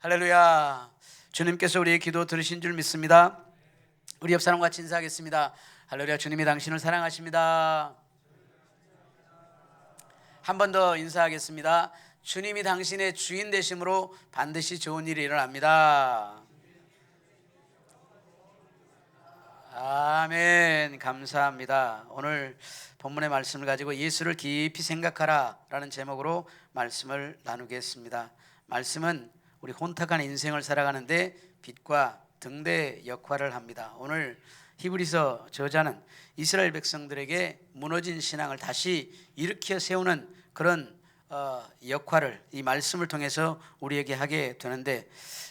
할렐루야. 주님께서 우리의 기도 들으신 줄 믿습니다. 우리 옆 사람과 같이 인사하겠습니다. 할렐루야. 주님이 당신을 사랑하십니다. 한 번 더 인사하겠습니다. 주님이 당신의 주인 되심으로 반드시 좋은 일이 일어납니다. 아멘. 감사합니다. 오늘 본문의 말씀을 가지고 예수를 깊이 생각하라 라는 제목으로 말씀을 나누겠습니다. 말씀은 우리 혼탁한 인생을 살아가는데 빛과 등대 역할을 합니다. 오늘 히브리서 저자는 이스라엘 백성들에게 무너진 신앙을 다시 일으켜 세우는 그런 역할을 이 말씀을 통해서 우리에게 하게 되는데,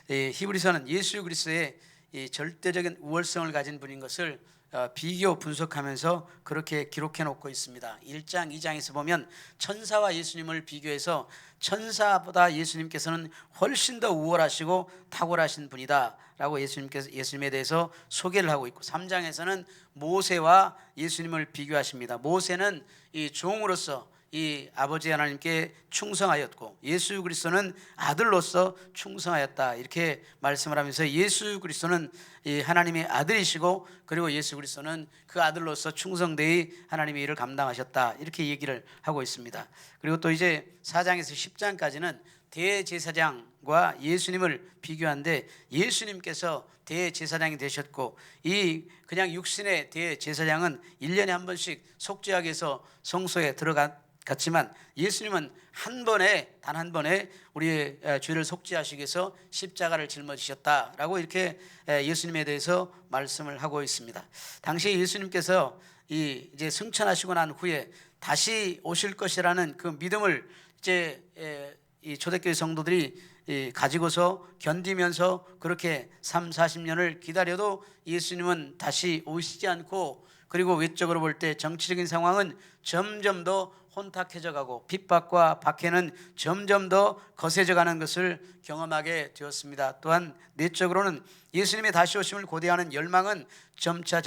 히브리서는 예수 그리스도의 이 절대적인 우월성을 가진 분인 것을 비교 분석하면서 그렇게 기록해 놓고 있습니다. 1장 2장에서 보면 천사와 예수님을 비교해서 천사보다 예수님께서는 훨씬 더 우월하시고 탁월하신 분이다 라고 예수님에 대해서 소개를 하고 있고, 3장에서는 모세와 예수님을 비교하십니다. 모세는 이 종으로서 이 아버지 하나님께 충성하였고 예수 그리스도는 아들로서 충성하였다, 이렇게 말씀을 하면서 예수 그리스도는 이 하나님의 아들이시고, 그리고 예수 그리스도는 그 아들로서 충성되이 하나님의 일을 감당하셨다, 이렇게 얘기를 하고 있습니다. 그리고 또 이제 4장에서 10장까지는 대제사장과 예수님을 비교한데, 예수님께서 대제사장이 되셨고 이 그냥 육신의 대제사장은 1년에 한 번씩 속죄하게해서 성소에 들어갔지만 예수님은 단 한 번에 우리의 죄를 속죄하시기 위해서 십자가를 짊어지셨다라고 이렇게 예수님에 대해서 말씀을 하고 있습니다. 당시 예수님께서 이제 승천하시고 난 후에 다시 오실 것이라는 그 믿음을 이제 이 초대교회 성도들이 가지고서 견디면서 그렇게 30-40년을 기다려도 예수님은 다시 오시지 않고, 그리고 외적으로 볼 때 정치적인 상황은 점점 더 혼탁해져 가고 핍박과 박해는 점점 더 거세져 가는 것을 경험하게 되었습니다. 또한 내적으로는 예수님의 다시 오심을 고대하는 열망은 점차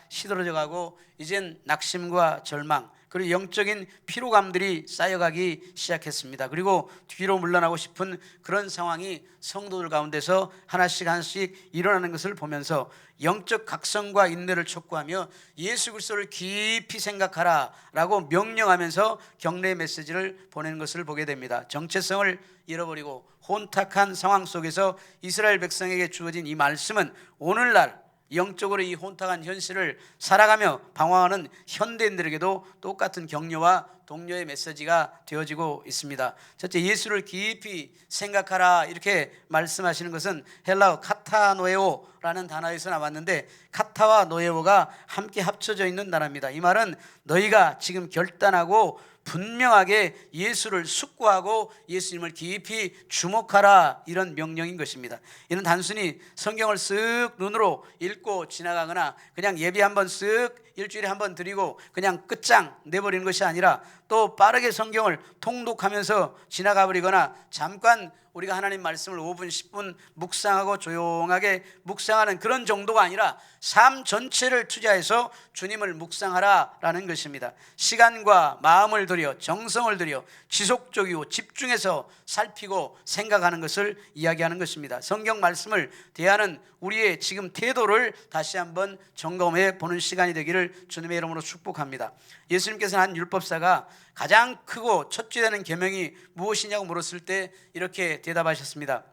시들어져 가고 이젠 낙심과 절망, 그리고 영적인 피로감들이 쌓여가기 시작했습니다. 그리고 뒤로 물러나고 싶은 그런 상황이 성도들 가운데서 하나씩 일어나는 것을 보면서 영적 각성과 인내를 촉구하며 예수 그리스도를 깊이 생각하라 라고 명령하면서 격려의 메시지를 보내는 것을 보게 됩니다. 정체성을 잃어버리고 혼탁한 상황 속에서 이스라엘 백성에게 주어진 이 말씀은 오늘날 영적으로 이 혼탁한 현실을 살아가며 방황하는 현대인들에게도 똑같은 격려와 동료의 메시지가 되어지고 있습니다. 첫째, 예수를 깊이 생각하라 이렇게 말씀하시는 것은 헬라어 카타노에오라는 단어에서 나왔는데, 카타와 노에오가 함께 합쳐져 있는 단어입니다. 이 말은 너희가 지금 결단하고 분명하게 예수를 숙고하고 예수님을 깊이 주목하라, 이런 명령인 것입니다. 이는 단순히 성경을 쓱 눈으로 읽고 지나가거나 그냥 예배 한번 쓱 일주일에 한번 드리고 그냥 끝장 내버리는 것이 아니라, 또 빠르게 성경을 통독하면서 지나가 버리거나 잠깐 우리가 하나님 말씀을 5분 10분 묵상하고 조용하게 묵상하는 그런 정도가 아니라 삶 전체를 투자해서 주님을 묵상하라라는 것입니다. 시간과 마음을 들여 정성을 들여 지속적이고 집중해서 살피고 생각하는 것을 이야기하는 것입니다. 성경 말씀을 대하는 우리의 지금 태도를 다시 한번 점검해 보는 시간이 되기를 주님의 이름으로 축복합니다. 예수님께서 한 율법사가 가장 크고 첫째 되는 계명이 무엇이냐고 물었을 때 이렇게 대답하셨습니다.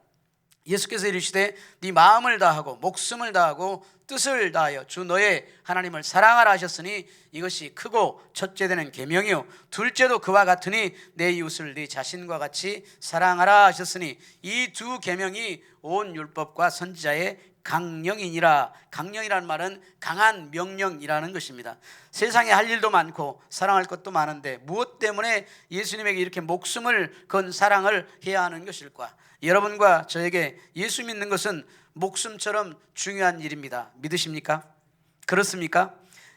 예수께서 이르시되 네 마음을 다하고 목숨을 다하고 뜻을 다하여 주 너의 하나님을 사랑하라 하셨으니 이것이 크고 첫째 되는 계명이요 둘째도 그와 같으니 내 이웃을 네 자신과 같이 사랑하라 하셨으니 이 두 계명이 온 율법과 선지자의 강령이니라. 강령이라는 말은 강한 명령이라는 것입니다. 세상에 할 일도 많고 사랑할 것도 많은데 무엇 때문에 예수님에게 이렇게 목숨을 건 사랑을 해야 하는 것일까? 여러분과 저에게 예수 믿는 것은 목숨처럼 중요한 일입니다. 믿으십니까? 그렇습니까?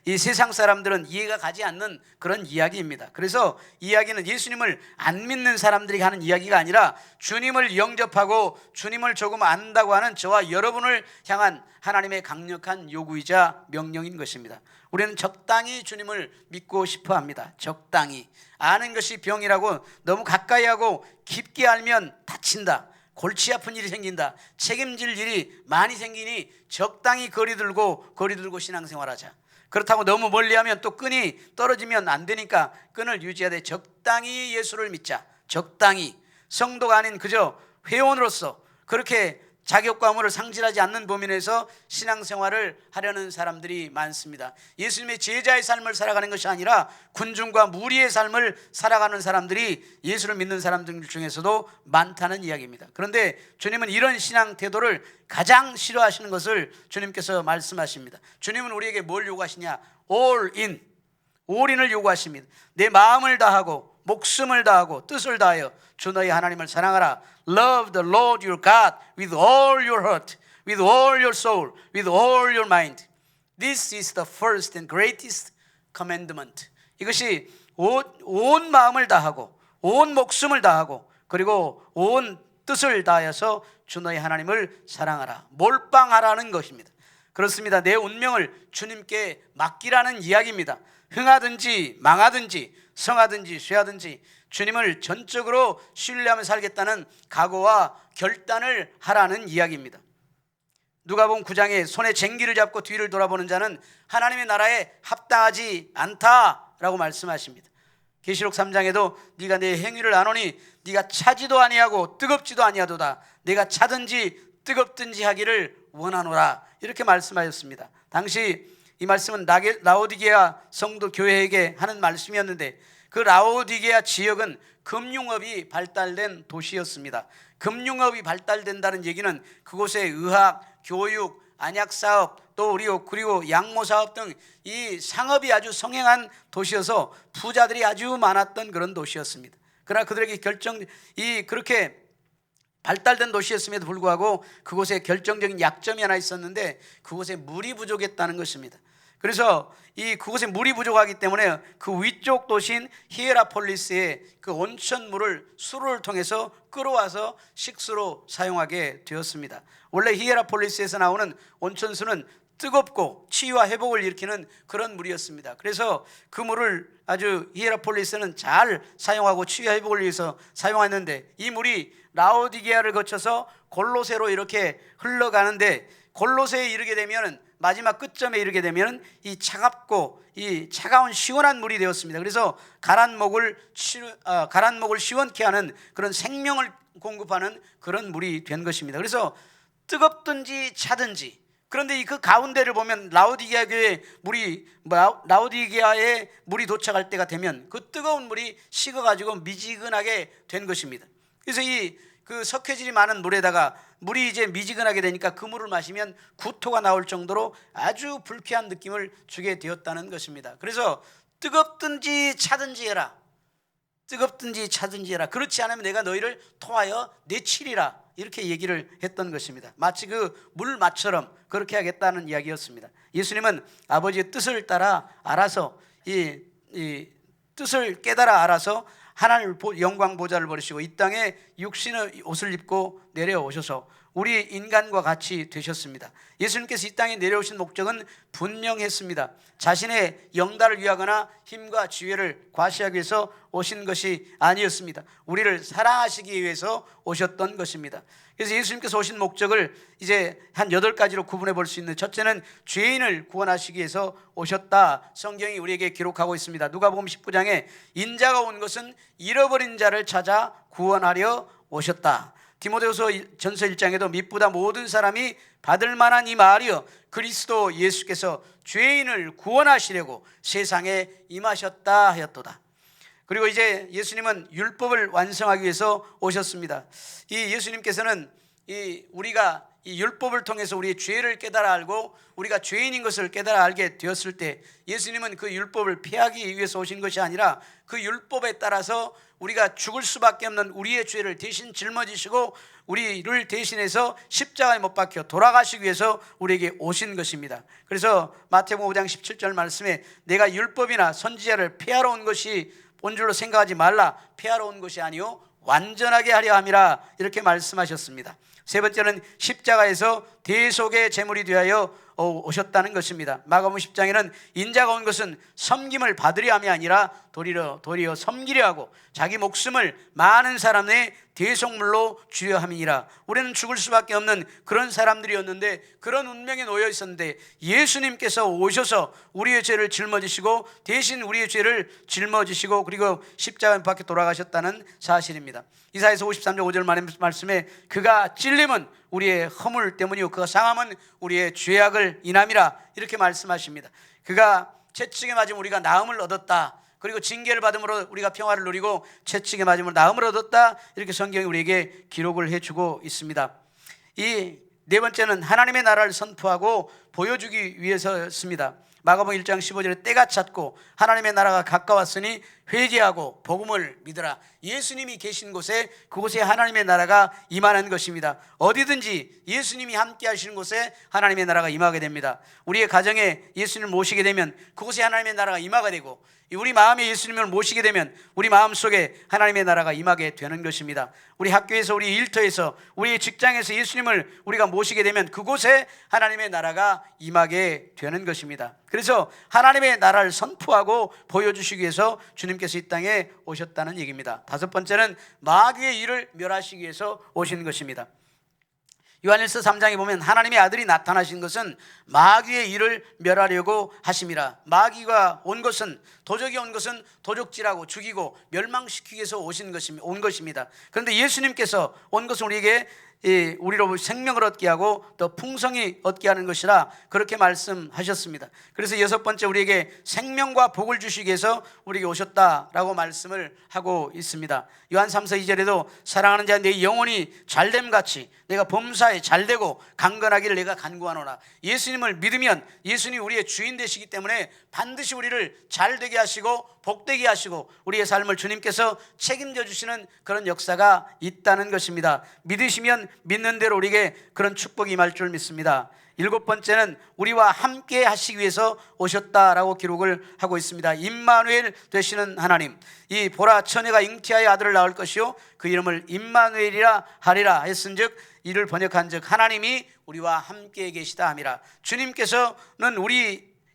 이 세상 사람들은 이해가 가지 않는 그런 이야기입니다. 그래서 이야기는 예수님을 안 믿는 사람들이 하는 이야기가 아니라 주님을 영접하고 주님을 조금 안다고 하는 저와 여러분을 향한 하나님의 강력한 요구이자 명령인 것입니다. 우리는 적당히 주님을 믿고 싶어 합니다. 적당히. 아는 것이 병이라고 너무 가까이 하고 깊게 알면 다친다. 골치 아픈 일이 생긴다, 책임질 일이 많이 생기니 적당히 거리 들고 신앙생활하자. 그렇다고 너무 멀리하면 또 끈이 떨어지면 안 되니까 끈을 유지해야 돼. 적당히 예수를 믿자. 적당히. 성도가 아닌 그저 회원으로서 그렇게 자격과 의무를 상실하지 않는 범위 내에서 신앙생활을 하려는 사람들이 많습니다. 예수님의 제자의 삶을 살아가는 것이 아니라 군중과 무리의 삶을 살아가는 사람들이 예수를 믿는 사람들 중에서도 많다는 이야기입니다. 그런데 주님은 이런 신앙 태도를 가장 싫어하시는 것을 주님께서 말씀하십니다. 주님은 우리에게 뭘 요구하시냐? all in을 요구하십니다. 내 마음을 다하고 목숨을 다하고 뜻을 다하여 주 너희 하나님을 사랑하라. Love the Lord your God with all your heart, with all your soul, with all your mind. This is the first and greatest commandment. 이것이 온 마음을 다하고 온 목숨을 다하고 그리고 온 뜻을 다하여서 주 너희 하나님을 사랑하라. 몰빵하라는 것입니다. 그렇습니다. 내 운명을 주님께 맡기라는 이야기입니다. 흥하든지 망하든지 성하든지 쇠하든지 주님을 전적으로 신뢰하며 살겠다는 각오와 결단을 하라는 이야기입니다. 누가복음 9장에 손에 쟁기를 잡고 뒤를 돌아보는 자는 하나님의 나라에 합당하지 않다라고 말씀하십니다. 계시록 3장에도 네가 내 행위를 아노니 네가 차지도 아니하고 뜨겁지도 아니하도다. 내가 차든지 뜨겁든지 하기를 원하노라. 이렇게 말씀하셨습니다. 당시 이 말씀은 라오디게아 성도 교회에게 하는 말씀이었는데 그 라오디게아 지역은 금융업이 발달된 도시였습니다. 금융업이 발달된다는 얘기는 그곳에 의학, 교육, 안약사업 또 그리고 양모사업 등 이 상업이 아주 성행한 도시여서 부자들이 아주 많았던 그런 도시였습니다. 그러나 그들에게 그렇게 발달된 도시였음에도 불구하고 그곳에 결정적인 약점이 하나 있었는데 그곳에 물이 부족했다는 것입니다. 그래서 그곳에 물이 부족하기 때문에 그 위쪽 도시인 히에라폴리스의 그 온천물을 수로를 통해서 끌어와서 식수로 사용하게 되었습니다. 원래 히에라폴리스에서 나오는 온천수는 뜨겁고 치유와 회복을 일으키는 그런 물이었습니다. 그래서 그 물을 아주 히에라폴리스는 잘 사용하고 치유와 회복을 위해서 사용했는데 이 물이 라오디게아를 거쳐서 골로새로 이렇게 흘러가는데 골로새에 이르게 되면 마지막 끝점에 이르게 되면 이 차갑고 이 차가운 시원한 물이 되었습니다. 그래서 가란 목을 시원케 하는 그런 생명을 공급하는 그런 물이 된 것입니다. 그래서 뜨겁든지 차든지 그런데 그 가운데를 보면 라오디게아의 물이 도착할 때가 되면 그 뜨거운 물이 식어가지고 미지근하게 된 것입니다. 그래서 그 석회질이 많은 물에다가 물이 이제 미지근하게 되니까 그 물을 마시면 구토가 나올 정도로 아주 불쾌한 느낌을 주게 되었다는 것입니다. 그래서 뜨겁든지 차든지 해라. 뜨겁든지 차든지 해라. 그렇지 않으면 내가 너희를 토하여 내치리라. 이렇게 얘기를 했던 것입니다. 마치 그 물맛처럼 그렇게 하겠다는 이야기였습니다. 예수님은 아버지의 뜻을 따라 알아서 이 뜻을 깨달아 알아서 하나님 영광 보좌를 버리시고 이 땅에 육신의 옷을 입고 내려오셔서 우리 인간과 같이 되셨습니다. 예수님께서 이 땅에 내려오신 목적은 분명했습니다. 자신의 영달을 위하거나 힘과 지혜를 과시하기 위해서 오신 것이 아니었습니다. 우리를 사랑하시기 위해서 오셨던 것입니다. 그래서 예수님께서 오신 목적을 이제 한 8가지로 구분해 볼 수 있는, 첫째는 죄인을 구원하시기 위해서 오셨다. 성경이 우리에게 기록하고 있습니다. 누가복음 19장에 인자가 온 것은 잃어버린 자를 찾아 구원하려 오셨다. 디모데후서 전서 1장에도 미쁘다 모든 사람이 받을 만한 이 말이여 그리스도 예수께서 죄인을 구원하시려고 세상에 임하셨다 하였도다. 그리고 이제 예수님은 율법을 완성하기 위해서 오셨습니다. 이 예수님께서는 우리가 이 율법을 통해서 우리의 죄를 깨달아 알고 우리가 죄인인 것을 깨달아 알게 되었을 때 예수님은 그 율법을 피하기 위해서 오신 것이 아니라 그 율법에 따라서 우리가 죽을 수밖에 없는 우리의 죄를 대신 짊어지시고 우리를 대신해서 십자가에 못 박혀 돌아가시기 위해서 우리에게 오신 것입니다. 그래서 마태복음 5장 17절 말씀에 내가 율법이나 선지자를 폐하러 온 것이 온 줄로 생각하지 말라. 폐하러 온 것이 아니요 완전하게 하려 함이라. 이렇게 말씀하셨습니다. 세 번째는 십자가에서 대속의 제물이 되하여 오셨다는 것입니다. 마가복음 10장에는 인자가 온 것은 섬김을 받으려 함이 아니라 도리어 섬기려 하고 자기 목숨을 많은 사람의 대속물로 주려 함이니라. 우리는 죽을 수밖에 없는 그런 사람들이었는데, 그런 운명에 놓여 있었는데 예수님께서 오셔서 우리의 죄를 짊어지시고, 대신 우리의 죄를 짊어지시고 그리고 십자가에 밖에 돌아가셨다는 사실입니다. 이사야서 53장 5절 말씀에 그가 찔림은 우리의 허물 때문이요 그가 상함은 우리의 죄악을 인함이라, 이렇게 말씀하십니다. 그가 채찍에 맞으면 우리가 나음을 얻었다, 그리고 징계를 받음으로 우리가 평화를 누리고 채찍에 맞음으로 나음을 얻었다, 이렇게 성경이 우리에게 기록을 해주고 있습니다. 이 네 번째는 하나님의 나라를 선포하고 보여주기 위해서였습니다. 마가복음 1장 15절에 때가 찼고 하나님의 나라가 가까웠으니 회개하고 복음을 믿으라. 예수님이 계신 곳에, 그곳에 하나님의 나라가 임하는 것입니다. 어디든지 예수님이 함께 하시는 곳에 하나님의 나라가 임하게 됩니다. 우리의 가정에 예수님을 모시게 되면 그곳에 하나님의 나라가 임하게 되고, 우리 마음에 예수님을 모시게 되면 우리 마음속에 하나님의 나라가 임하게 되는 것입니다. 우리 학교에서, 우리 일터에서, 우리 직장에서 예수님을 우리가 모시게 되면 그곳에 하나님의 나라가 임하게 되는 것입니다. 그래서 하나님의 나라를 선포하고 보여주시기 위해서 주님께서 이 땅에 오셨다는 얘기입니다. 다섯 번째는 마귀의 일을 멸하시기 위해서 오신 것입니다. 요한일서 3장에 보면 하나님의 아들이 나타나신 것은 마귀의 일을 멸하려고 하심이라. 마귀가 온 것은, 도적이 온 것은 도적질하고 죽이고 멸망시키기 위해서 온 것입니다. 그런데 예수님께서 온 것은 우리로 생명을 얻게 하고 또 풍성히 얻게 하는 것이라, 그렇게 말씀하셨습니다. 그래서 여섯 번째, 우리에게 생명과 복을 주시기 위해서 우리에게 오셨다라고 말씀을 하고 있습니다. 요한 3서 2절에도 사랑하는 자 내 영혼이 잘됨같이 내가 범사에 잘되고 강건하기를 내가 간구하노라. 예수님을 믿으면 예수님이 우리의 주인 되시기 때문에 반드시 우리를 잘되게 하시고 복되게 하시고 우리의 삶을 주님께서 책임져 주시는 그런 역사가 있다는 것입니다. 믿으시면 믿는 대로 우리에게 그런 축복이 임할 줄 믿습니다. 일곱 번째는 우리와 함께 하시기 위해서 오셨다라고 기록을 하고 있습니다. 임마누엘 되시는 하나님, 이 보라 처녀가 잉태하여 아들을 낳을 것이요 그 이름을 임마누엘이라 하리라 했은즉, 이를 번역한즉 하나님이 우리와 함께 계시다 함이라. 주님께서는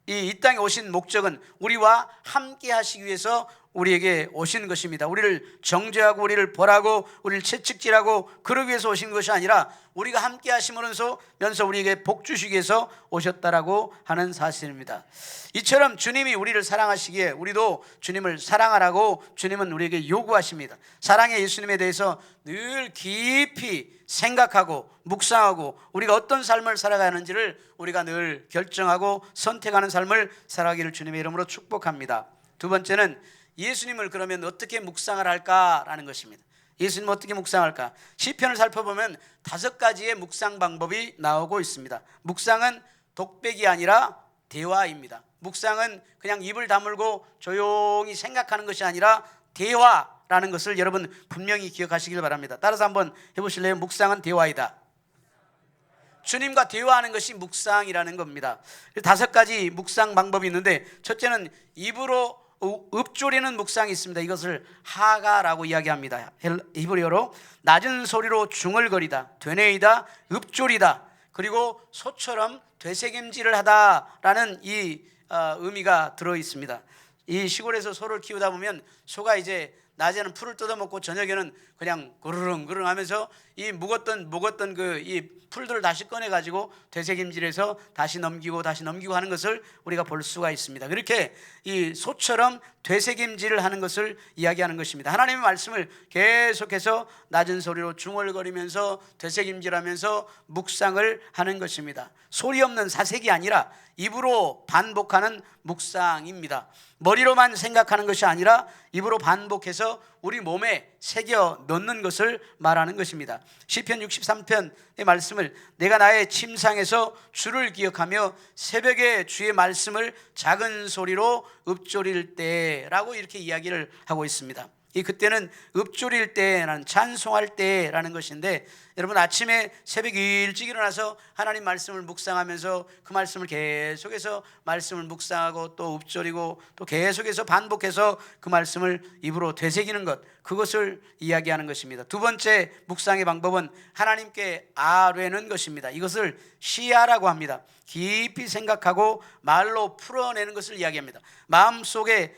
이 땅에 오신 목적은 우리와 함께 하시기 위해서 우리에게 오신 것입니다. 우리를 정죄하고 우리를 벌하고 우리를 채찍질하고 그러기 위해서 오신 것이 아니라 우리가 함께 하시면서 우리에게 복 주시기 위해서 오셨다라고 하는 사실입니다. 이처럼 주님이 우리를 사랑하시기에 우리도 주님을 사랑하라고 주님은 우리에게 요구하십니다. 사랑의 예수님에 대해서 늘 깊이 생각하고 묵상하고 우리가 어떤 삶을 살아가는지를 우리가 늘 결정하고 선택하는 삶을 살아가기를 주님의 이름으로 축복합니다. 두 번째는 예수님을 그러면 어떻게 묵상을 할까라는 것입니다. 예수님 어떻게 묵상할까? 시편을 살펴보면 5가지의 묵상 방법이 나오고 있습니다. 묵상은 독백이 아니라 대화입니다. 묵상은 그냥 입을 다물고 조용히 생각하는 것이 아니라 대화라는 것을 여러분 분명히 기억하시길 바랍니다. 따라서 한번 해보실래요? 묵상은 대화이다. 주님과 대화하는 것이 묵상이라는 겁니다. 5가지 묵상 방법이 있는데, 첫째는 입으로 읊조리는 묵상이 있습니다. 이것을 하가라고 이야기합니다. 히브리어로 낮은 소리로 중얼거리다, 되뇌이다, 읊조리다, 그리고 소처럼 되새김질을 하다라는 이 의미가 들어 있습니다. 이 시골에서 소를 키우다 보면 소가 이제 낮에는 풀을 뜯어먹고 저녁에는 그냥 그르릉 하면서 이 묵었던 이 풀들을 다시 꺼내가지고 되새김질해서 다시 넘기고 하는 것을 우리가 볼 수가 있습니다. 그렇게 이 소처럼 되새김질을 하는 것을 이야기하는 것입니다. 하나님의 말씀을 계속해서 낮은 소리로 중얼거리면서 되새김질하면서 묵상을 하는 것입니다. 소리 없는 사색이 아니라 입으로 반복하는 묵상입니다. 머리로만 생각하는 것이 아니라 입으로 반복해서 우리 몸에 새겨 넣는 것을 말하는 것입니다. 시편 63편의 말씀을 내가 나의 침상에서 주를 기억하며 새벽에 주의 말씀을 작은 소리로 읊조릴 때라고 이렇게 이야기를 하고 있습니다. 그때는 읊조릴 때라는, 찬송할 때라는 것인데, 여러분 아침에 새벽 일찍 일어나서 하나님 말씀을 묵상하면서 그 말씀을 계속해서 말씀을 묵상하고 또 읊조리고 또 계속해서 반복해서 그 말씀을 입으로 되새기는 것, 그것을 이야기하는 것입니다. 두 번째 묵상의 방법은 하나님께 아뢰는 것입니다. 이것을 시야라고 합니다. 깊이 생각하고 말로 풀어내는 것을 이야기합니다. 마음속의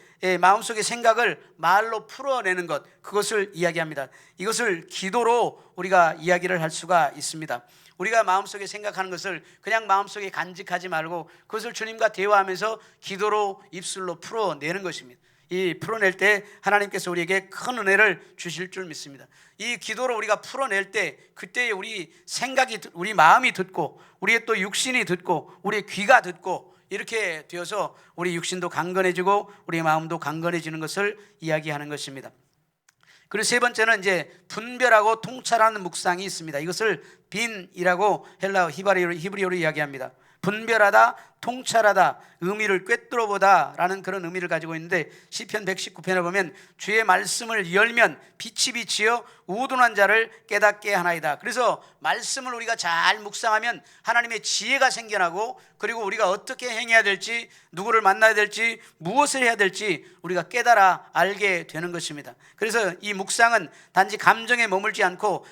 생각을 말로 풀어내는 것, 그것을 이야기합니다. 이것을 기도로 우리가 이야기를 할 수가 있습니다. 우리가 마음속에 생각하는 것을 그냥 마음속에 간직하지 말고 그것을 주님과 대화하면서 기도로 입술로 풀어내는 것입니다. 이 풀어낼 때 하나님께서 우리에게 큰 은혜를 주실 줄 믿습니다. 이 기도로 우리가 풀어낼 때, 그때 우리 생각이, 우리 마음이 듣고 우리의 또 육신이 듣고 우리의 귀가 듣고 이렇게 되어서 우리 육신도 강건해지고 우리 마음도 강건해지는 것을 이야기하는 것입니다. 그리고 세 번째는 이제 분별하고 통찰하는 묵상이 있습니다. 이것을 빈이라고 헬라어 히브리어로 이야기합니다. 분별하다, 통찰하다, 의미를 꿰뚫어보다 라는 그런 의미를 가지고 있는데, 시편 119편에 보면 주의 말씀을 열면 빛이 비치어 우둔한 자를 깨닫게 하나이다. 그래서 말씀을 우리가 잘 묵상하면 하나님의 지혜가 생겨나고, 그리고 우리가 어떻게 행해야 될지, 누구를 만나야 될지, 무엇을 해야 될지 우리가 깨달아 알게 되는 것입니다. 그래서 이 묵상은 단지 감정에 머물지 않고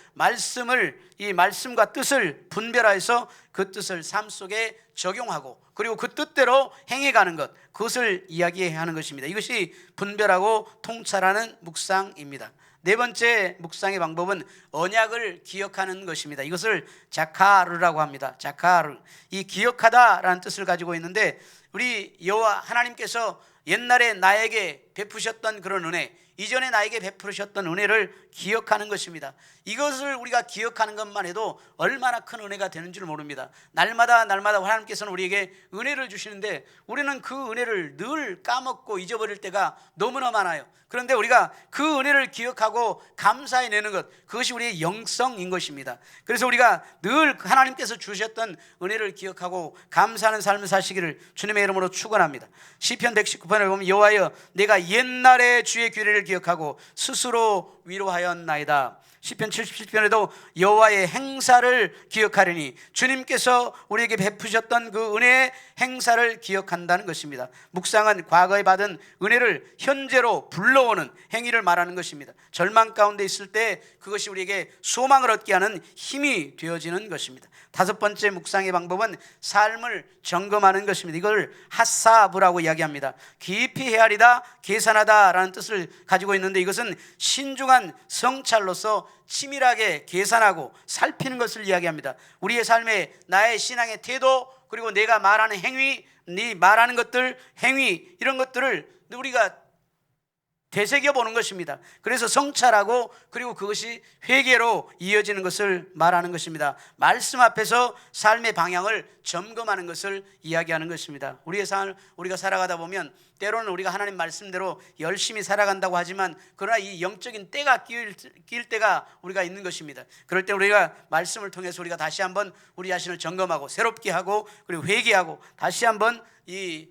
이 말씀과 뜻을 분별해서 그 뜻을 삶 속에 적용하고 그리고 그 뜻대로 행해가는 것, 그것을 이야기하는 것입니다. 이것이 분별하고 통찰하는 묵상입니다. 네 번째 묵상의 방법은 언약을 기억하는 것입니다. 이것을 자카르라고 합니다. 자카르, 이 기억하다라는 뜻을 가지고 있는데, 우리 여호와 하나님께서 옛날에 나에게 베푸셨던 그런 은혜, 이전에 나에게 베푸셨던 은혜를 기억하는 것입니다. 이것을 우리가 기억하는 것만 해도 얼마나 큰 은혜가 되는 줄 모릅니다. 날마다 하나님께서는 우리에게 은혜를 주시는데 우리는 그 은혜를 늘 까먹고 잊어버릴 때가 너무나 많아요. 그런데 우리가 그 은혜를 기억하고 감사해내는 것, 그것이 우리의 영성인 것입니다. 그래서 우리가 늘 하나님께서 주셨던 은혜를 기억하고 감사하는 삶을 사시기를 주님의 이름으로 축원합니다. 시편 119편에 보면 여호와여 내가 옛날에 주의 규례를 기억하고 스스로 위로하였나이다. 시편 77편에도 여호와의 행사를 기억하리니, 주님께서 우리에게 베푸셨던 그 은혜의 행사를 기억한다는 것입니다. 묵상은 과거에 받은 은혜를 현재로 불러오는 행위를 말하는 것입니다. 절망 가운데 있을 때 그것이 우리에게 소망을 얻게 하는 힘이 되어지는 것입니다. 다섯 번째 묵상의 방법은 삶을 점검하는 것입니다. 이걸 하사브라고 이야기합니다. 깊이 헤아리다, 계산하다 라는 뜻을 가지고 있는데, 이것은 신중한 성찰로서 치밀하게 계산하고 살피는 것을 이야기합니다. 우리의 삶에 나의 신앙의 태도, 그리고 내가 말하는 행위, 네 말하는 것들, 행위, 이런 것들을 우리가 되새겨 보는 것입니다. 그래서 성찰하고 그리고 그것이 회개로 이어지는 것을 말하는 것입니다. 말씀 앞에서 삶의 방향을 점검하는 것을 이야기하는 것입니다. 우리의 삶, 우리가 살아가다 보면 때로는 우리가 하나님 말씀대로 열심히 살아간다고 하지만, 그러나 이 영적인 때가 끼일 때가 우리가 있는 것입니다. 그럴 때 우리가 말씀을 통해서 우리가 다시 한번 우리 자신을 점검하고 새롭게 하고 그리고 회개하고 다시 한번 이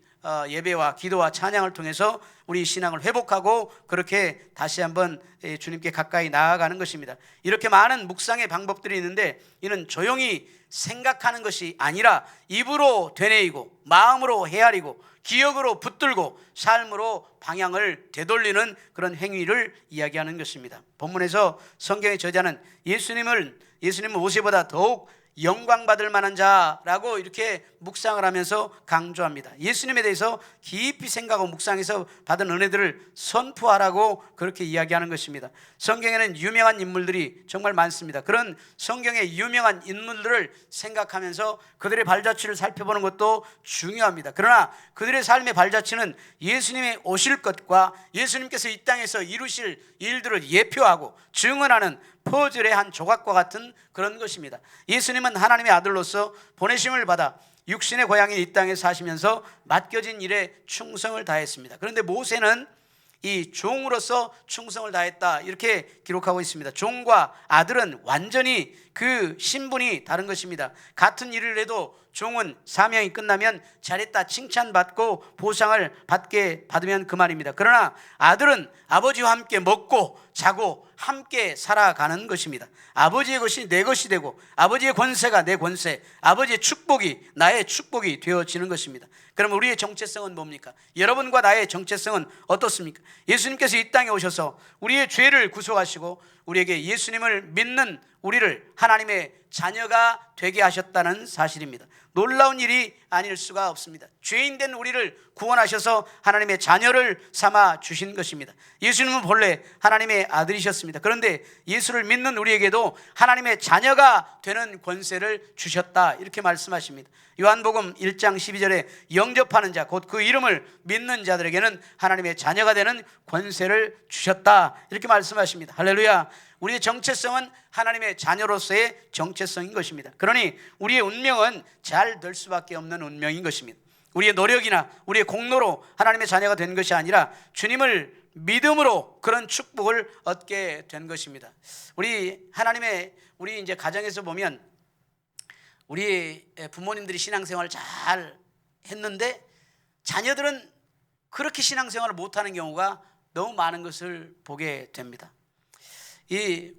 예배와 기도와 찬양을 통해서 우리 신앙을 회복하고 그렇게 다시 한번 주님께 가까이 나아가는 것입니다. 이렇게 많은 묵상의 방법들이 있는데, 이는 조용히 생각하는 것이 아니라 입으로 되뇌이고 마음으로 헤아리고 기억으로 붙들고 삶으로 방향을 되돌리는 그런 행위를 이야기하는 것입니다. 본문에서 성경의 저자는 예수님은 모세보다 더욱 영광받을 만한 자라고 이렇게 묵상을 하면서 강조합니다. 예수님에 대해서 깊이 생각하고 묵상해서 받은 은혜들을 선포하라고 그렇게 이야기하는 것입니다. 성경에는 유명한 인물들이 정말 많습니다. 그런 성경의 유명한 인물들을 생각하면서 그들의 발자취를 살펴보는 것도 중요합니다. 그러나 그들의 삶의 발자취는 예수님의 오실 것과 예수님께서 이 땅에서 이루실 일들을 예표하고 증언하는 퍼즐의 한 조각과 같은 그런 것입니다. 예수님은 하나님의 아들로서 보내심을 받아 육신의 고향인 이 땅에 사시면서 맡겨진 일에 충성을 다했습니다. 그런데 모세는 이 종으로서 충성을 다했다 이렇게 기록하고 있습니다. 종과 아들은 완전히 그 신분이 다른 것입니다. 같은 일을 해도 종은 사명이 끝나면 잘했다 칭찬받고 보상을 받으면 그만입니다. 그러나 아들은 아버지와 함께 먹고 자고 함께 살아가는 것입니다. 아버지의 것이 내 것이 되고 아버지의 권세가 내 권세, 아버지의 축복이 나의 축복이 되어지는 것입니다. 그럼 우리의 정체성은 뭡니까? 여러분과 나의 정체성은 어떻습니까? 예수님께서 이 땅에 오셔서 우리의 죄를 구속하시고 우리에게 예수님을 믿는 우리를 하나님의 자녀가 되게 하셨다는 사실입니다. 놀라운 일이 아닐 수가 없습니다. 죄인된 우리를 구원하셔서 하나님의 자녀를 삼아 주신 것입니다. 예수님은 본래 하나님의 아들이셨습니다. 그런데 예수를 믿는 우리에게도 하나님의 자녀가 되는 권세를 주셨다 이렇게 말씀하십니다. 요한복음 1장 12절에 영접하는 자 곧 그 이름을 믿는 자들에게는 하나님의 자녀가 되는 권세를 주셨다 이렇게 말씀하십니다. 할렐루야. 우리의 정체성은 하나님의 자녀로서의 정체성인 것입니다. 그러니 우리의 운명은 잘 될 수밖에 없는 운명인 것입니다. 우리의 노력이나 우리의 공로로 하나님의 자녀가 된 것이 아니라 주님을 믿음으로 그런 축복을 얻게 된 것입니다. 우리 이제 가정에서 보면 우리 부모님들이 신앙생활을 잘 했는데 자녀들은 그렇게 신앙생활을 못하는 경우가 너무 많은 것을 보게 됩니다.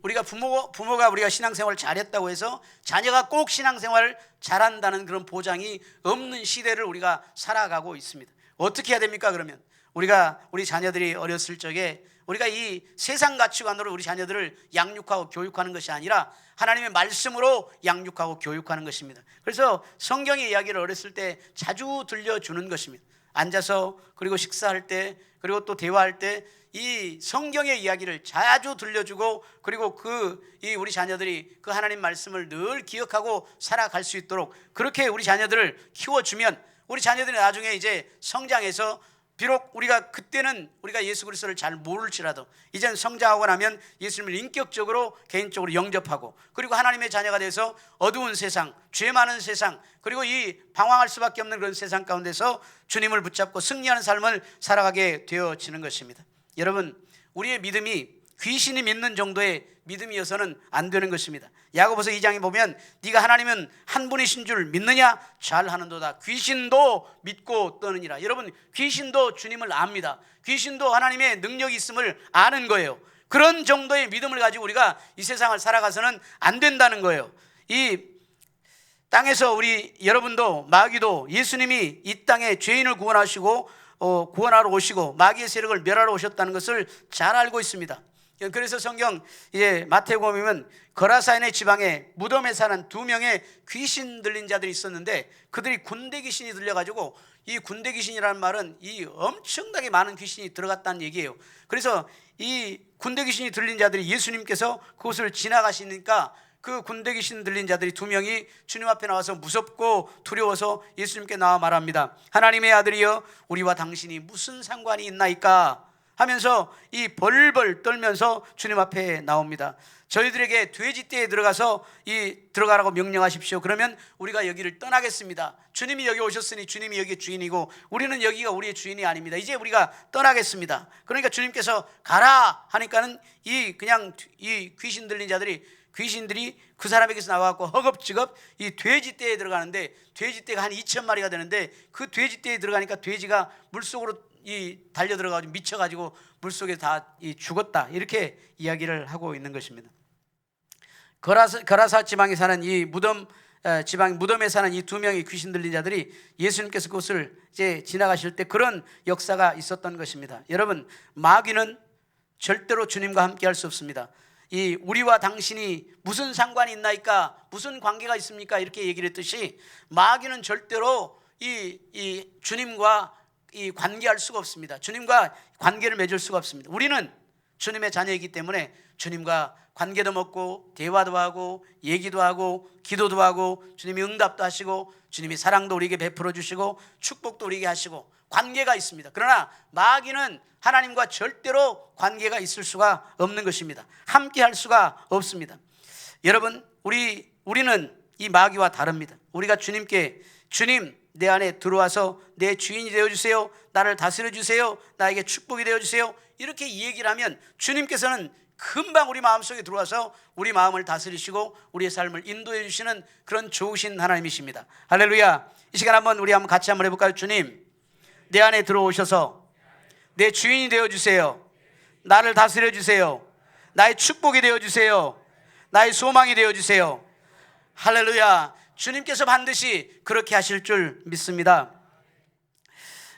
우리가 부모가 우리가 신앙생활을 잘했다고 해서 자녀가 꼭 신앙생활을 잘한다는 그런 보장이 없는 시대를 우리가 살아가고 있습니다. 어떻게 해야 됩니까? 그러면 우리 자녀들이 어렸을 적에 우리가 이 세상 가치관으로 우리 자녀들을 양육하고 교육하는 것이 아니라 하나님의 말씀으로 양육하고 교육하는 것입니다. 그래서 성경의 이야기를 어렸을 때 자주 들려주는 것입니다. 앉아서 그리고 식사할 때 그리고 또 대화할 때 이 성경의 이야기를 자주 들려주고 그리고 우리 자녀들이 그 하나님 말씀을 늘 기억하고 살아갈 수 있도록 그렇게 우리 자녀들을 키워주면 우리 자녀들이 나중에 이제 성장해서 비록 그때는 우리가 예수 그리스도를 잘 모를지라도 이제는 성장하고 나면 예수님을 인격적으로 개인적으로 영접하고 그리고 하나님의 자녀가 돼서 어두운 세상, 죄 많은 세상 그리고 이 방황할 수밖에 없는 그런 세상 가운데서 주님을 붙잡고 승리하는 삶을 살아가게 되어지는 것입니다. 여러분, 우리의 믿음이 귀신이 믿는 정도의 믿음이어서는 안 되는 것입니다. 야고보서 2장에 보면 네가 하나님은 한 분이신 줄 믿느냐? 잘하는도다. 귀신도 믿고 떠느니라. 여러분, 귀신도 주님을 압니다. 귀신도 하나님의 능력이 있음을 아는 거예요. 그런 정도의 믿음을 가지고 우리가 이 세상을 살아가서는 안 된다는 거예요. 이 땅에서 여러분도 마귀도 예수님이 이 땅에 죄인을 구원하러 오시고 마귀의 세력을 멸하러 오셨다는 것을 잘 알고 있습니다. 그래서 성경 마태복음에 보면 거라사인의 지방에 무덤에 사는 2명의 귀신 들린 자들이 있었는데 그들이 군대 귀신이 들려가지고 이 군대 귀신이라는 말은 이 엄청나게 많은 귀신이 들어갔다는 얘기예요. 그래서 이 군대 귀신이 들린 자들이 예수님께서 그곳을 지나가시니까 그 군대 귀신 들린 자들이 2명이 주님 앞에 나와서 무섭고 두려워서 예수님께 나와 말합니다. 하나님의 아들이여 우리와 당신이 무슨 상관이 있나이까 하면서 이 벌벌 떨면서 주님 앞에 나옵니다. 저희들에게 돼지떼에 들어가라고 명령하십시오. 그러면 우리가 여기를 떠나겠습니다. 주님이 여기 오셨으니 주님이 여기의 주인이고 우리는 여기가 우리의 주인이 아닙니다. 이제 우리가 떠나겠습니다. 그러니까 주님께서 가라 하니까는 이 귀신 들린 귀신들이 그 사람에게서 나와갖고 허겁지겁 이 돼지떼에 들어가는데 돼지떼가 한 2,000마리가 되는데 그 돼지떼에 들어가니까 돼지가 물속으로 달려 들어가지고 미쳐가지고 물속에 다 죽었다 이렇게 이야기를 하고 있는 것입니다. 거라사 지방에 사는 무덤에 사는 이 2명의 귀신 들린 자들이 예수님께서 그것을 이제 지나가실 때 그런 역사가 있었던 것입니다. 여러분, 마귀는 절대로 주님과 함께 할 수 없습니다. 우리와 당신이 무슨 상관이 있나이까 무슨 관계가 있습니까 이렇게 얘기를 했듯이 마귀는 절대로 이 주님과 관계할 수가 없습니다. 주님과 관계를 맺을 수가 없습니다. 우리는 주님의 자녀이기 때문에 주님과 관계도 맺고 대화도 하고 얘기도 하고 기도도 하고 주님이 응답도 하시고 주님이 사랑도 우리에게 베풀어 주시고 축복도 우리에게 하시고 관계가 있습니다. 그러나 마귀는 하나님과 절대로 관계가 있을 수가 없는 것입니다. 함께 할 수가 없습니다. 여러분, 우리는 이 마귀와 다릅니다. 우리가 주님께 주님 내 안에 들어와서 내 주인이 되어주세요, 나를 다스려 주세요, 나에게 축복이 되어주세요 이렇게 얘기를 하면 주님께서는 금방 우리 마음속에 들어와서 우리 마음을 다스리시고 우리의 삶을 인도해 주시는 그런 좋으신 하나님이십니다. 할렐루야. 이 시간 우리 같이 한번 해볼까요? 주님, 내 안에 들어오셔서 내 주인이 되어주세요. 나를 다스려 주세요. 나의 축복이 되어주세요. 나의 소망이 되어주세요. 할렐루야. 주님께서 반드시 그렇게 하실 줄 믿습니다.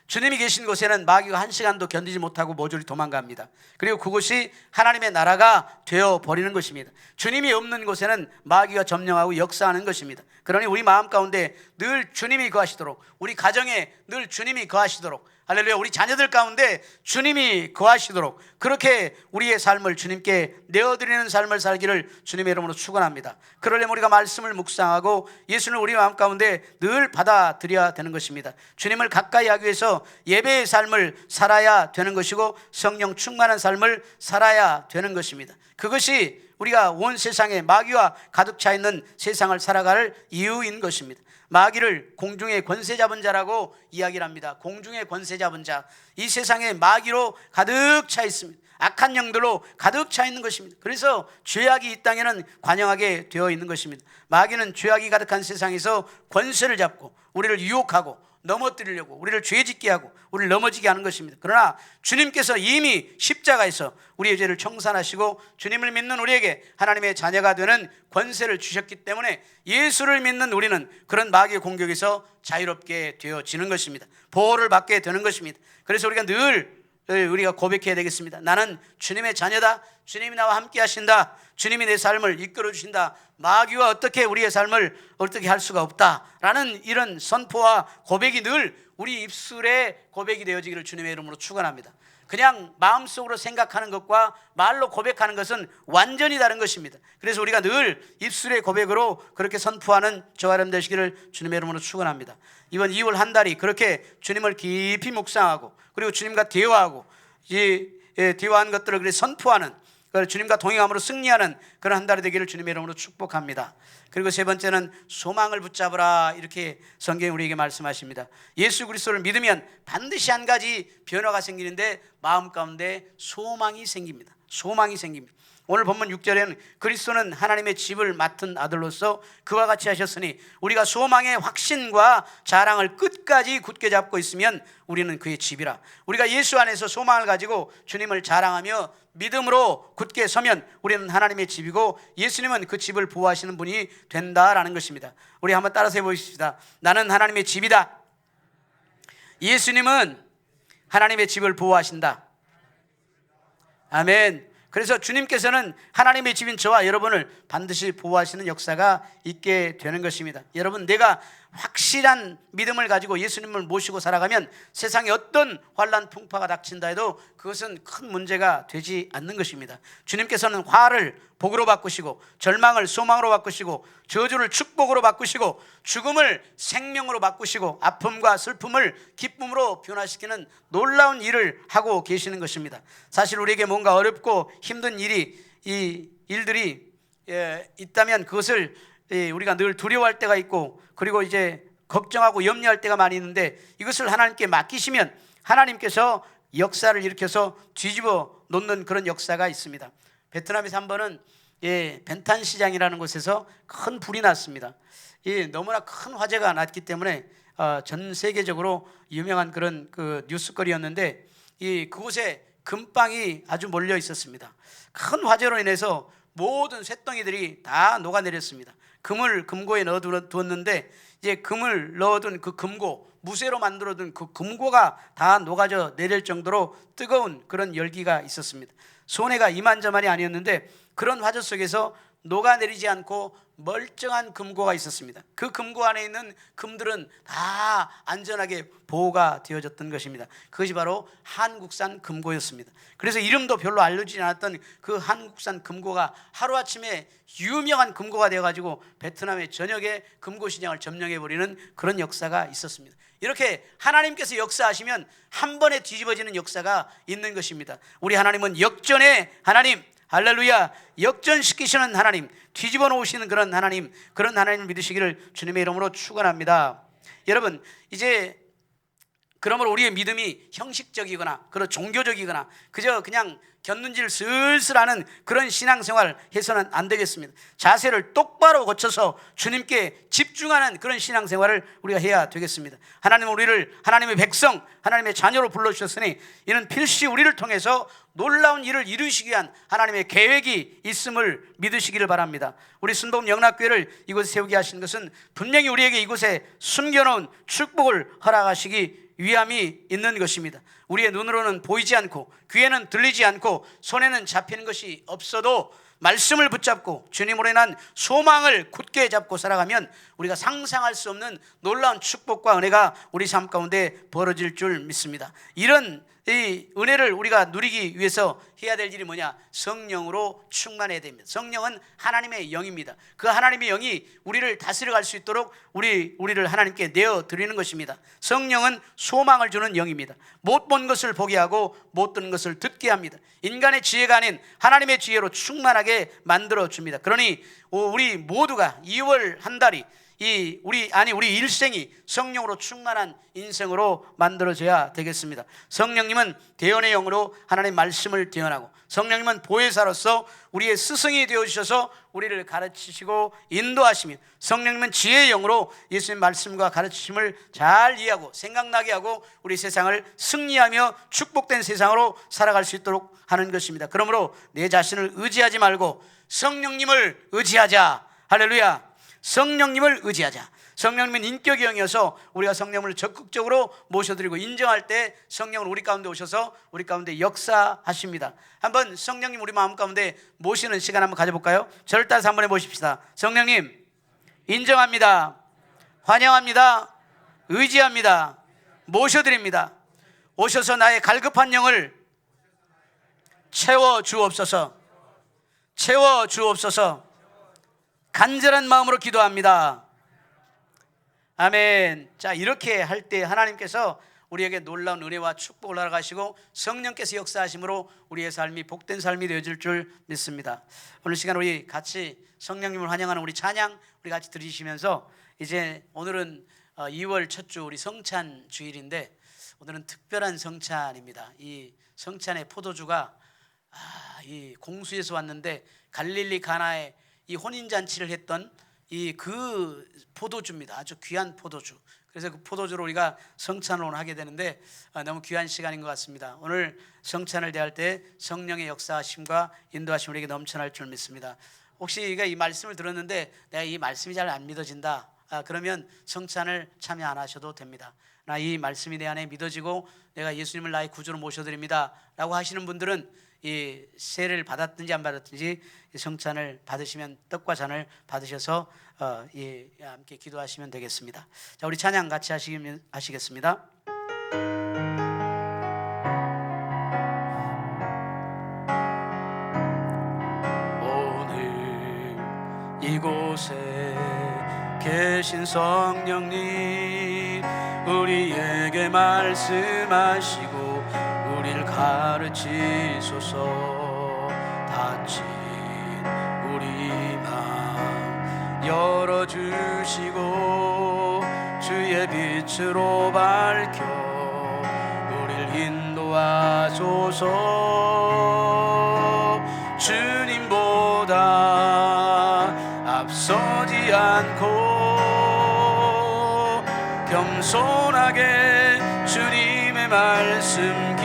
주님이 계신 곳에는 마귀가 한 시간도 견디지 못하고 모조리 도망갑니다. 그리고 그곳이 하나님의 나라가 되어버리는 것입니다. 주님이 없는 곳에는 마귀가 점령하고 역사하는 것입니다. 그러니 우리 마음 가운데 늘 주님이 거하시도록, 우리 가정에 늘 주님이 거하시도록, 할렐루야, 우리 자녀들 가운데 주님이 거하시도록 그렇게 우리의 삶을 주님께 내어드리는 삶을 살기를 주님의 이름으로 축원합니다. 그러려면 우리가 말씀을 묵상하고 예수를 우리 마음 가운데 늘 받아들여야 되는 것입니다. 주님을 가까이 하기 위해서 예배의 삶을 살아야 되는 것이고 성령 충만한 삶을 살아야 되는 것입니다. 그것이 우리가 온 세상에 마귀와 가득 차 있는 세상을 살아갈 이유인 것입니다. 마귀를 공중의 권세 잡은 자라고 이야기를 합니다. 공중의 권세 잡은 자, 이 세상에 마귀로 가득 차 있습니다. 악한 영들로 가득 차 있는 것입니다. 그래서 죄악이 이 땅에는 관영하게 되어 있는 것입니다. 마귀는 죄악이 가득한 세상에서 권세를 잡고 우리를 유혹하고 넘어뜨리려고, 우리를 죄짓게 하고 우리를 넘어지게 하는 것입니다. 그러나 주님께서 이미 십자가에서 우리의 죄를 청산하시고 주님을 믿는 우리에게 하나님의 자녀가 되는 권세를 주셨기 때문에 예수를 믿는 우리는 그런 마귀의 공격에서 자유롭게 되어지는 것입니다. 보호를 받게 되는 것입니다. 그래서 우리가 늘 우리가 고백해야 되겠습니다. 나는 주님의 자녀다. 주님이 나와 함께 하신다. 주님이 내 삶을 이끌어 주신다. 마귀와 어떻게 우리의 삶을 어떻게 할 수가 없다라는 이런 선포와 고백이 늘 우리 입술에 고백이 되어지기를 주님의 이름으로 축원합니다. 그냥 마음속으로 생각하는 것과 말로 고백하는 것은 완전히 다른 것입니다. 그래서 우리가 늘 입술의 고백으로 그렇게 선포하는 저와 여러분 되시기를 주님의 이름으로 축원합니다. 이번 2월 한 달이 그렇게 주님을 깊이 묵상하고 그리고 주님과 대화하고 대화한 것들을 그렇게 선포하는, 주님과 동행함으로 승리하는 그런 한 달이 되기를 주님의 이름으로 축복합니다. 그리고 세 번째는 소망을 붙잡으라, 이렇게 성경이 우리에게 말씀하십니다. 예수 그리스도를 믿으면 반드시 한 가지 변화가 생기는데 마음 가운데 소망이 생깁니다. 소망이 생깁니다. 오늘 본문 6절에는 그리스도는 하나님의 집을 맡은 아들로서 그와 같이 하셨으니 우리가 소망의 확신과 자랑을 끝까지 굳게 잡고 있으면 우리는 그의 집이라. 우리가 예수 안에서 소망을 가지고 주님을 자랑하며 믿음으로 굳게 서면 우리는 하나님의 집이고 예수님은 그 집을 보호하시는 분이 된다라는 것입니다. 우리 한번 따라서 해보십시다. 나는 하나님의 집이다. 예수님은 하나님의 집을 보호하신다. 아멘. 그래서 주님께서는 하나님의 집인 저와 여러분을 반드시 보호하시는 역사가 있게 되는 것입니다. 여러분, 내가 확실한 믿음을 가지고 예수님을 모시고 살아가면 세상에 어떤 환난 풍파가 닥친다 해도 그것은 큰 문제가 되지 않는 것입니다. 주님께서는 화를 복으로 바꾸시고 절망을 소망으로 바꾸시고 저주를 축복으로 바꾸시고 죽음을 생명으로 바꾸시고 아픔과 슬픔을 기쁨으로 변화시키는 놀라운 일을 하고 계시는 것입니다. 사실 우리에게 뭔가 어렵고 힘든 일들이 있다면 그것을 우리가 늘 두려워할 때가 있고 그리고 이제 걱정하고 염려할 때가 많이 있는데 이것을 하나님께 맡기시면 하나님께서 역사를 일으켜서 뒤집어 놓는 그런 역사가 있습니다. 베트남에서 한 번은 벤탄 시장이라는 곳에서 큰 불이 났습니다. 너무나 큰 화재가 났기 때문에 전 세계적으로 유명한 그런 뉴스거리였는데 그곳에 금빵이 아주 몰려 있었습니다. 큰 화재로 인해서 모든 쇳덩이들이 다 녹아내렸습니다. 금을 금고에 넣어두었는데 이제 금을 넣어둔 그 금고, 무쇠로 만들어둔 그 금고가 다 녹아져 내릴 정도로 뜨거운 그런 열기가 있었습니다. 손해가 이만저만이 아니었는데 그런 화재 속에서 녹아내리지 않고 멀쩡한 금고가 있었습니다. 그 금고 안에 있는 금들은 다 안전하게 보호가 되어졌던 것입니다. 그것이 바로 한국산 금고였습니다. 그래서 이름도 별로 알려지지 않았던 그 한국산 금고가 하루아침에 유명한 금고가 되어가지고 베트남의 전역의 금고 시장을 점령해버리는 그런 역사가 있었습니다. 이렇게 하나님께서 역사하시면 한 번에 뒤집어지는 역사가 있는 것입니다. 우리 하나님은 역전의 하나님, 할렐루야, 역전시키시는 하나님, 뒤집어 놓으시는 그런 하나님을 믿으시기를 주님의 이름으로 축원합니다. 여러분, 이제 그러므로 우리의 믿음이 형식적이거나 그런 종교적이거나 그저 그냥 곁눈질 슬슬하는 그런 신앙생활 해서는 안 되겠습니다. 자세를 똑바로 고쳐서 주님께 집중하는 그런 신앙생활을 우리가 해야 되겠습니다. 하나님은 우리를 하나님의 백성, 하나님의 자녀로 불러주셨으니 이는 필시 우리를 통해서 놀라운 일을 이루시기 위한 하나님의 계획이 있음을 믿으시기를 바랍니다. 우리 순복음 영락교회를 이곳에 세우게 하신 것은 분명히 우리에게 이곳에 숨겨놓은 축복을 허락하시기 위함이 있는 것입니다. 우리의 눈으로는 보이지 않고 귀에는 들리지 않고 손에는 잡히는 것이 없어도 말씀을 붙잡고 주님으로 인한 소망을 굳게 잡고 살아가면 우리가 상상할 수 없는 놀라운 축복과 은혜가 우리 삶 가운데 벌어질 줄 믿습니다. 이런 이 은혜를 우리가 누리기 위해서 해야 될 일이 뭐냐? 성령으로 충만해야 됩니다. 성령은 하나님의 영입니다. 그 하나님의 영이 우리를 다스려 갈 수 있도록 우리를 하나님께 내어 드리는 것입니다. 성령은 소망을 주는 영입니다. 못 본 것을 보게 하고 못 듣는 것을 듣게 합니다. 인간의 지혜가 아닌 하나님의 지혜로 충만하게 만들어 줍니다. 그러니 우리 모두가 2월 한 달이 우리 일생이 성령으로 충만한 인생으로 만들어져야 되겠습니다. 성령님은 대언의 영으로 하나님의 말씀을 대언하고, 성령님은 보혜사로서 우리의 스승이 되어주셔서 우리를 가르치시고 인도하시며, 성령님은 지혜의 영으로 예수님의 말씀과 가르치심을 잘 이해하고 생각나게 하고 우리 세상을 승리하며 축복된 세상으로 살아갈 수 있도록 하는 것입니다. 그러므로 내 자신을 의지하지 말고 성령님을 의지하자. 할렐루야. 성령님을 의지하자. 성령님은 인격의 영이어서 우리가 성령을 적극적으로 모셔드리고 인정할 때 성령은 우리 가운데 오셔서 우리 가운데 역사하십니다. 한번 성령님 우리 마음 가운데 모시는 시간 한번 가져볼까요? 저를 따라서 한번 해보십시다. 성령님 인정합니다. 환영합니다. 의지합니다. 모셔드립니다. 오셔서 나의 갈급한 영을 채워주옵소서. 채워주옵소서. 간절한 마음으로 기도합니다. 아멘. 자, 이렇게 할 때 하나님께서 우리에게 놀라운 은혜와 축복을 허락하시고 성령께서 역사하심으로 우리의 삶이 복된 삶이 되어질 줄 믿습니다. 오늘 시간 우리 같이 성령님을 환영하는 우리 찬양 우리 같이 들으시면서 이제 오늘은 2월 첫 주 우리 성찬 주일인데 오늘은 특별한 성찬입니다. 이 성찬의 포도주가 이 공수에서 왔는데 갈릴리 가나에 이 혼인잔치를 했던 그 포도주입니다. 아주 귀한 포도주. 그래서 그 포도주로 우리가 성찬을 오늘 하게 되는데 너무 귀한 시간인 것 같습니다. 오늘 성찬을 대할 때 성령의 역사하심과 인도하심 우리에게 넘쳐날 줄 믿습니다. 혹시 이 말씀을 들었는데 내가 이 말씀이 잘 안 믿어진다, 그러면 성찬을 참여 안 하셔도 됩니다. 나 이 말씀이 내 안에 믿어지고 내가 예수님을 나의 구주로 모셔드립니다 라고 하시는 분들은 이 세례를 받았든지 안 받았든지 성찬을 받으시면 떡과 잔을 받으셔서 함께 기도하시면 되겠습니다. 자, 우리 찬양 같이 하시겠습니다. 오늘 이곳에 계신 성령님 우리에게 말씀하시고 우리를 가르치소서. 닫힌 우리 마음 열어주시고 주의 빛으로 밝혀 우리를 인도하소서. 주님보다 앞서지 않고 겸손하게 주님의 말씀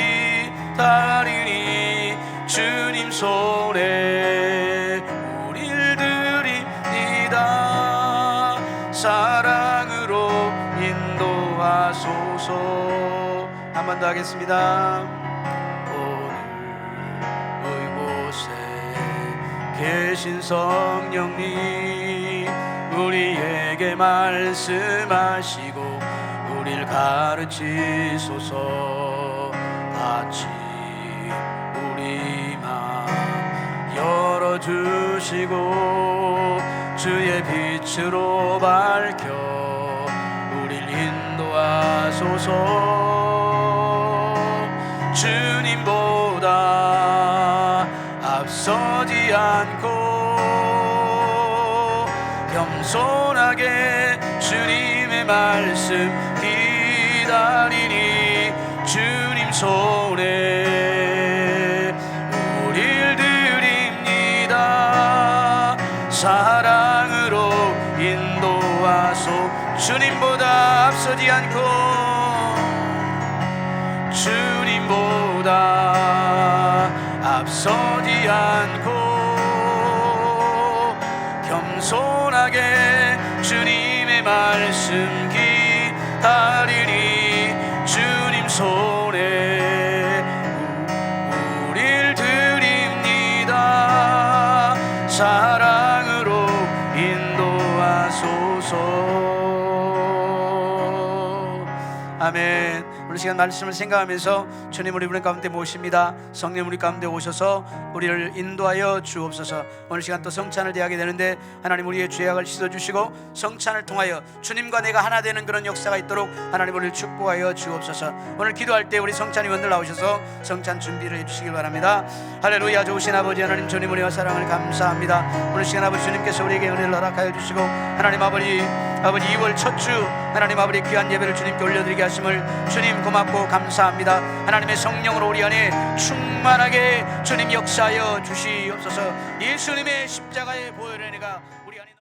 기다리니 주님 손에 우릴 드립니다. 사랑으로 인도하소서. 한 번 더 하겠습니다. 오늘 이곳에 계신 성령님 우리에게 말씀하시고 우릴 가르치소서. 닫힌 우리 마음 열어주시고 주의 빛으로 밝혀 우릴 인도하소서. 주님보다 앞서지 않고 겸손하게 주님의 말씀 기다리니 손에 우릴 드립니다. 사랑으로 인도하소. 주님보다 앞서지 않고 주님보다 앞서지 않고 겸손하게 주님의 말씀 기다리니 주님 손에 우릴 드립니다. 사랑으로 인도하소서. 아멘. 오늘 시간 말씀을 생각하면서 주님 우리 가운데 모십니다. 성령 우리 가운데 오셔서 우리를 인도하여 주옵소서. 오늘 시간 또 성찬을 대하게 되는데 하나님 우리의 죄악을 씻어주시고 성찬을 통하여 주님과 내가 하나 되는 그런 역사가 있도록 하나님 우리를 축복하여 주옵소서. 오늘 기도할 때 우리 성찬 위원들 나오셔서 성찬 준비를 해주시길 바랍니다. 할렐루야. 좋으신 아버지 하나님, 주님 은혜와 사랑을 감사합니다. 오늘 시간 아버지 주님께서 우리에게 은혜를 허락하여 주시고 하나님 아버지 2월 첫 주 하나님 아버지 귀한 예배를 주님께 올려드리게 하심을 주님 고맙고 감사합니다. 하나님의 성령으로 우리 안에 충만하게 주님 역사하여 주시옵소서. 예수님의 십자가의 보혈의 은혜가